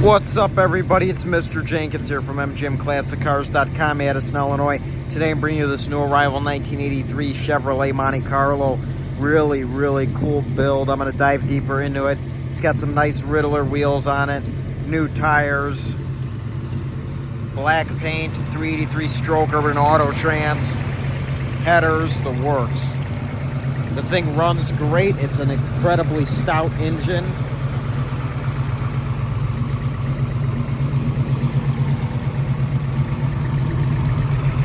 What's up, everybody? It's Mr. Jenkins here from MGM Classic Cars.com, Addison, Illinois. Today I'm bringing you this new arrival 1983 Chevrolet Monte Carlo. Really cool build. I'm going to dive deeper into it. It's got some nice Riddler wheels on it, new tires, black paint, 383 stroke urban auto trans, headers, the works. The thing runs great. It's an incredibly stout engine.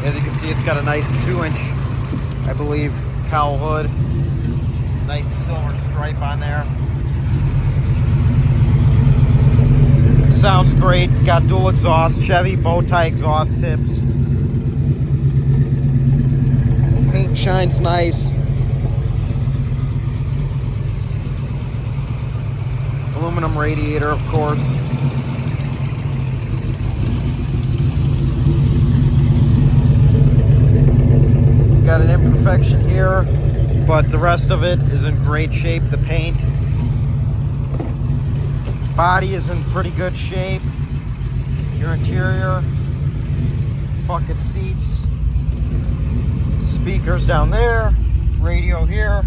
As you can see, it's got a nice 2-inch, I believe, cowl hood. Nice silver stripe on there. Sounds great. Got dual exhaust, Chevy bow tie exhaust tips. Paint shines nice. Aluminum radiator, of course. Got an imperfection here, but the rest of it is in great shape. The paint, body is in pretty good shape. Your interior, bucket seats, speakers down there, radio here.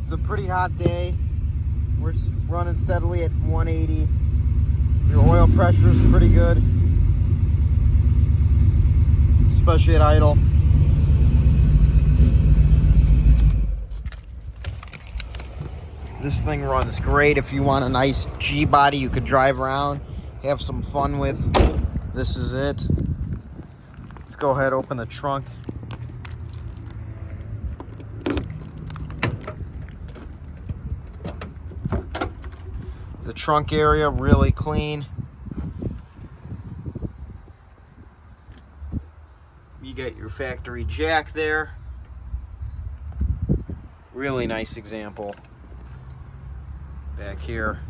It's a pretty hot day. We're running steadily at 180. Your oil pressure is pretty good, especially at idle. This thing runs great. If you want a nice G body you could drive around, have some fun with, this is it. Let's go ahead, open the trunk. The trunk area really clean. You get your factory jack there. Really nice example. Back here.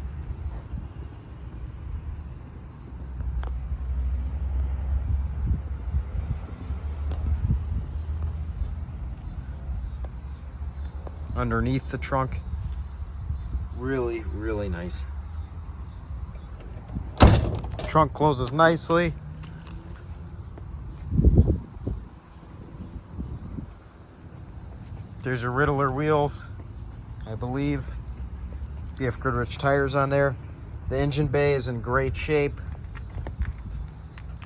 Underneath the trunk. Really nice. Trunk closes nicely. There's your Riddler wheels, I believe. BF Goodrich tires on there. The engine bay is in great shape.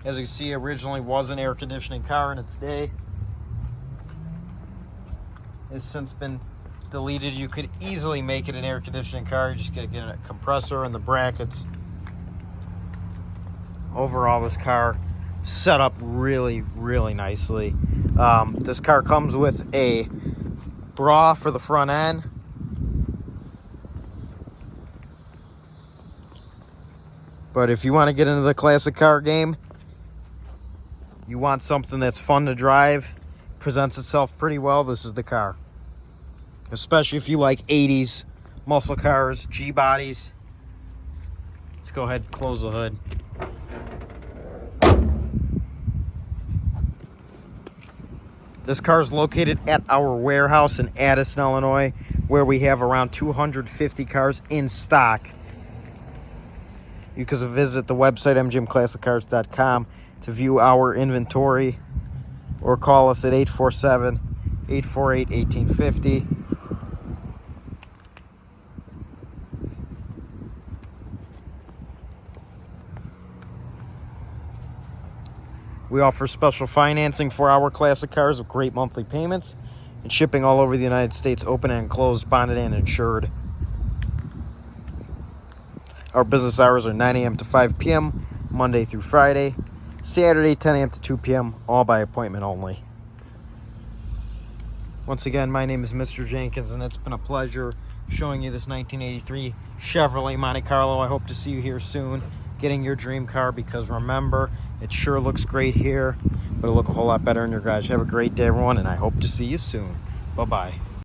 As you can see, originally was an air conditioning car in its day. It's since been deleted. You could easily make it an air conditioning car. You just gotta get a compressor and the brackets. Overall, this car set up really nicely. This car comes with a bra for the front end. But if you want to get into the classic car game, you want something that's fun to drive, presents itself pretty well, this is the car. Especially if you like 80s muscle cars, G-bodies. Let's go ahead and close the hood. This car is located at our warehouse in Addison, Illinois, where we have around 250 cars in stock. You can visit the website mgmclassiccars.com to view our inventory or call us at 847-848-1850. We offer special financing for our classic cars with great monthly payments and shipping all over the United States, open and closed, bonded and insured. Our business hours are 9 a.m. to 5 p.m., Monday through Friday. Saturday, 10 a.m. to 2 p.m., all by appointment only. Once again, my name is Mr. Jenkins, and it's been a pleasure showing you this 1983 Chevrolet Monte Carlo. I hope to see you here soon, getting your dream car, because remember, it sure looks great here, but it'll look a whole lot better in your garage. Have a great day, everyone, and I hope to see you soon. Bye-bye.